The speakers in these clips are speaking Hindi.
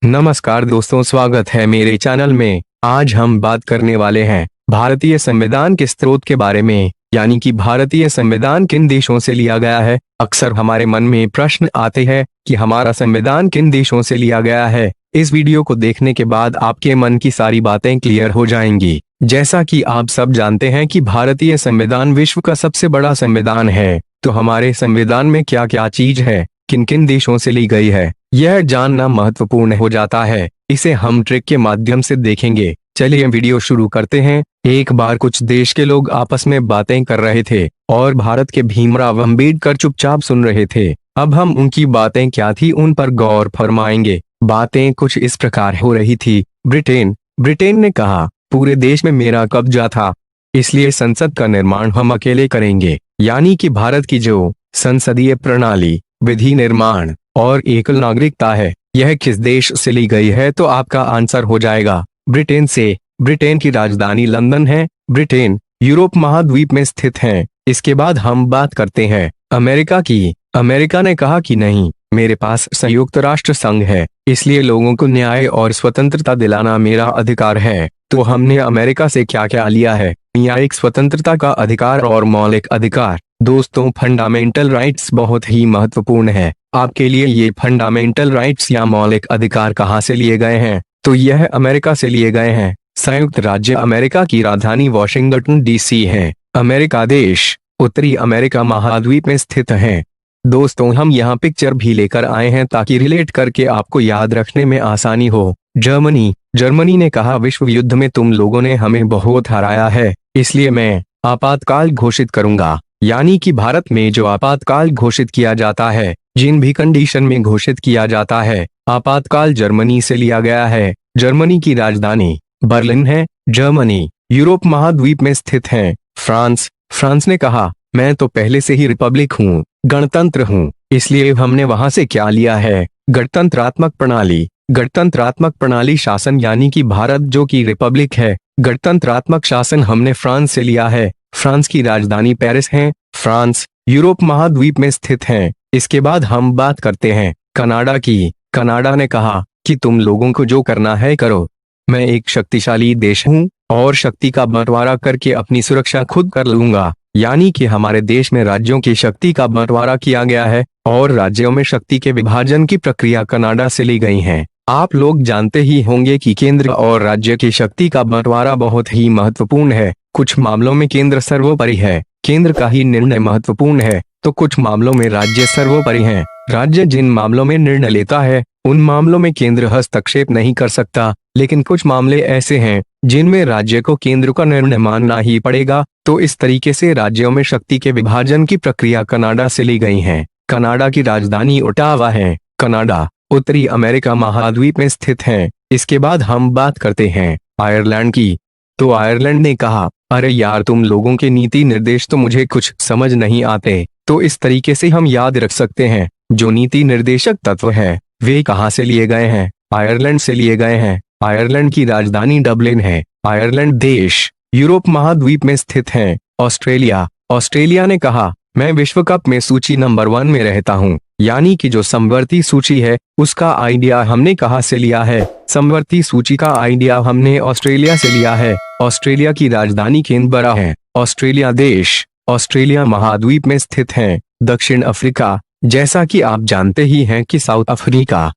नमस्कार दोस्तों, स्वागत है मेरे चैनल में। आज हम बात करने वाले हैं भारतीय संविधान के स्रोत के बारे में, यानी कि भारतीय संविधान किन देशों से लिया गया है। अक्सर हमारे मन में प्रश्न आते हैं कि हमारा संविधान किन देशों से लिया गया है। इस वीडियो को देखने के बाद आपके मन की सारी बातें क्लियर हो जाएंगी। जैसा कि आप सब जानते हैं कि भारतीय संविधान विश्व का सबसे बड़ा संविधान है, तो हमारे संविधान में क्या क्या चीज है, किन किन देशों से ली गई है, यह जानना महत्वपूर्ण हो जाता है। इसे हम ट्रिक के माध्यम से देखेंगे। चलिए वीडियो शुरू करते हैं। एक बार कुछ देश के लोग आपस में बातें कर रहे थे और भारत के भीमराव अंबेडकर चुपचाप सुन रहे थे। अब हम उनकी बातें क्या थी उन पर गौर फरमाएंगे। बातें कुछ इस प्रकार हो रही थी। ब्रिटेन ने कहा, पूरे देश में मेरा कब्जा था, इसलिए संसद का निर्माण हम अकेले करेंगे। यानी कि भारत की जो संसदीय प्रणाली, विधि निर्माण और एकल नागरिकता है, यह किस देश से ली गई है, तो आपका आंसर हो जाएगा ब्रिटेन से। ब्रिटेन की राजधानी लंदन है। ब्रिटेन यूरोप महाद्वीप में स्थित है। इसके बाद हम बात करते हैं अमेरिका की। अमेरिका ने कहा कि नहीं, मेरे पास संयुक्त राष्ट्र संघ है, इसलिए लोगों को न्याय और स्वतंत्रता दिलाना मेरा अधिकार है। तो हमने अमेरिका से क्या क्या लिया है? न्यायिक स्वतंत्रता का अधिकार और मौलिक अधिकार। दोस्तों, फंडामेंटल राइट्स बहुत ही महत्वपूर्ण है आपके लिए। ये फंडामेंटल राइट्स या मौलिक अधिकार कहाँ से लिए गए हैं? तो यह अमेरिका से लिए गए हैं। संयुक्त राज्य अमेरिका की राजधानी वॉशिंगटन डीसी है। अमेरिका देश उत्तरी अमेरिका महाद्वीप में स्थित है। दोस्तों, हम यहाँ पिक्चर भी लेकर आए हैं ताकि रिलेट करके आपको याद रखने में आसानी हो। जर्मनी ने कहा, विश्व युद्ध में तुम लोगों ने हमें बहुत हराया है, इसलिए मैं आपातकाल घोषित करूंगा। यानी कि भारत में जो आपातकाल घोषित किया जाता है, जिन भी कंडीशन में घोषित किया जाता है, आपातकाल जर्मनी से लिया गया है। जर्मनी की राजधानी बर्लिन है। जर्मनी यूरोप महाद्वीप में स्थित है। फ्रांस ने कहा, मैं तो पहले से ही रिपब्लिक हूँ, गणतंत्र हूँ, इसलिए हमने वहां से क्या लिया है? गणतंत्रात्मक प्रणाली। गणतंत्रात्मक प्रणाली शासन, यानी कि भारत जो कि रिपब्लिक है, गणतंत्रात्मक शासन हमने फ्रांस से लिया है। फ्रांस की राजधानी पेरिस है। फ्रांस यूरोप महाद्वीप में स्थित है। इसके बाद हम बात करते हैं कनाडा की। कनाडा ने कहा कि तुम लोगों को जो करना है करो, मैं एक शक्तिशाली देश हूँ और शक्ति का बंटवारा करके अपनी सुरक्षा खुद कर लूंगा। यानी कि हमारे देश में राज्यों की शक्ति का बंटवारा किया गया है और राज्यों में शक्ति के विभाजन की प्रक्रिया कनाडा से ली गई है। आप लोग जानते ही होंगे कि केंद्र और राज्य की शक्ति का बंटवारा बहुत ही महत्वपूर्ण है। कुछ मामलों में केंद्र सर्वोपरि है, केंद्र का ही निर्णय महत्वपूर्ण है, तो कुछ मामलों में राज्य सर्वोपरि है। राज्य जिन मामलों में निर्णय लेता है, उन मामलों में केंद्र हस्तक्षेप नहीं कर सकता। लेकिन कुछ मामले ऐसे हैं जिनमें राज्य को केंद्र का निर्णय मानना ही पड़ेगा। तो इस तरीके से राज्यों में शक्ति के विभाजन की प्रक्रिया कनाडा से ली गई है। कनाडा की राजधानी ओटावा है। कनाडा उत्तरी अमेरिका महाद्वीप में स्थित है। इसके बाद हम बात करते हैं आयरलैंड की। तो आयरलैंड ने कहा, अरे यार, तुम लोगों के नीति निर्देश तो मुझे कुछ समझ नहीं आते। तो इस तरीके से हम याद रख सकते हैं, जो नीति निर्देशक तत्व है वे कहाँ से लिए गए हैं? आयरलैंड से लिए गए हैं। आयरलैंड की राजधानी डबलिन है। आयरलैंड देश यूरोप महाद्वीप में स्थित है। ऑस्ट्रेलिया ने कहा, मैं विश्व कप में सूची नंबर 1 में रहता हूँ। यानी कि जो समवर्ती सूची है, उसका आइडिया हमने कहाँ से लिया है? समवर्ती सूची का आइडिया हमने ऑस्ट्रेलिया से लिया है। ऑस्ट्रेलिया की राजधानी कैनबरा है। ऑस्ट्रेलिया देश ऑस्ट्रेलिया महाद्वीप में स्थित है। दक्षिण अफ्रीका, जैसा कि आप जानते ही हैं कि साउथ अफ्रीका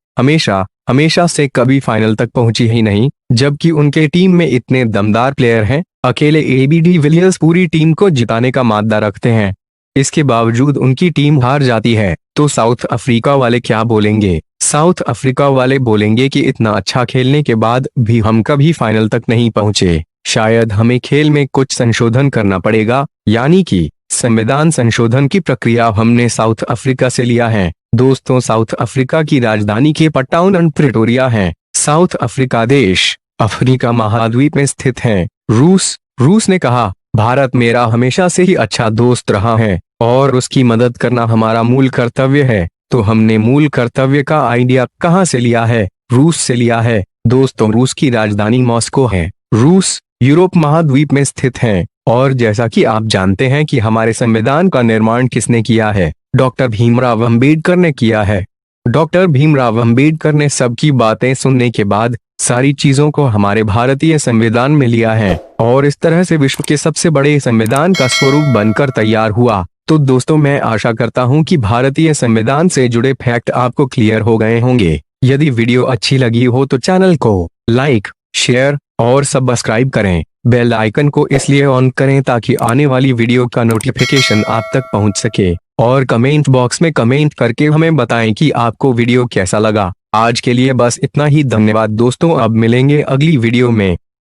हमेशा से कभी फाइनल तक पहुंची ही नहीं, जबकि उनके टीम में इतने दमदार प्लेयर हैं। अकेले एबी डिविलियर्स पूरी टीम को जिताने का माद्दा रखते हैं, इसके बावजूद उनकी टीम हार जाती है। तो साउथ अफ्रीका वाले क्या बोलेंगे? साउथ अफ्रीका वाले बोलेंगे कि इतना अच्छा खेलने के बाद भी हम कभी फाइनल तक नहीं पहुंचे, शायद हमें खेल में कुछ संशोधन करना पड़ेगा। यानी कि संविधान संशोधन की प्रक्रिया हमने साउथ अफ्रीका से लिया है। दोस्तों, साउथ अफ्रीका की राजधानी केप टाउन एंड प्रिटोरिया है। साउथ अफ्रीका देश अफ्रीका महाद्वीप में स्थित है। रूस ने कहा, भारत मेरा हमेशा से ही अच्छा दोस्त रहा है और उसकी मदद करना हमारा मूल कर्तव्य है। तो हमने मूल कर्तव्य का आइडिया कहाँ से लिया है? रूस से लिया है। दोस्तों, रूस की राजधानी मॉस्को है। रूस यूरोप महाद्वीप में स्थित है। और जैसा कि आप जानते हैं कि हमारे संविधान का निर्माण किसने किया है? डॉक्टर भीमराव अंबेडकर ने किया है। डॉक्टर भीमराव अंबेडकर ने सबकी बातें सुनने के बाद सारी चीजों को हमारे भारतीय संविधान में लिया है और इस तरह से विश्व के सबसे बड़े संविधान का स्वरूप बनकर तैयार हुआ। तो दोस्तों, मैं आशा करता हूं कि भारतीय संविधान से जुड़े फैक्ट आपको क्लियर हो गए होंगे। यदि वीडियो अच्छी लगी हो तो चैनल को लाइक, शेयर और सब्सक्राइब करें। बेल आइकन को इसलिए ऑन करें ताकि आने वाली वीडियो का नोटिफिकेशन आप तक पहुंच सके और कमेंट बॉक्स में कमेंट करके हमें बताएं कि आपको वीडियो कैसा लगा। आज के लिए बस इतना ही। धन्यवाद दोस्तों, अब मिलेंगे अगली वीडियो में।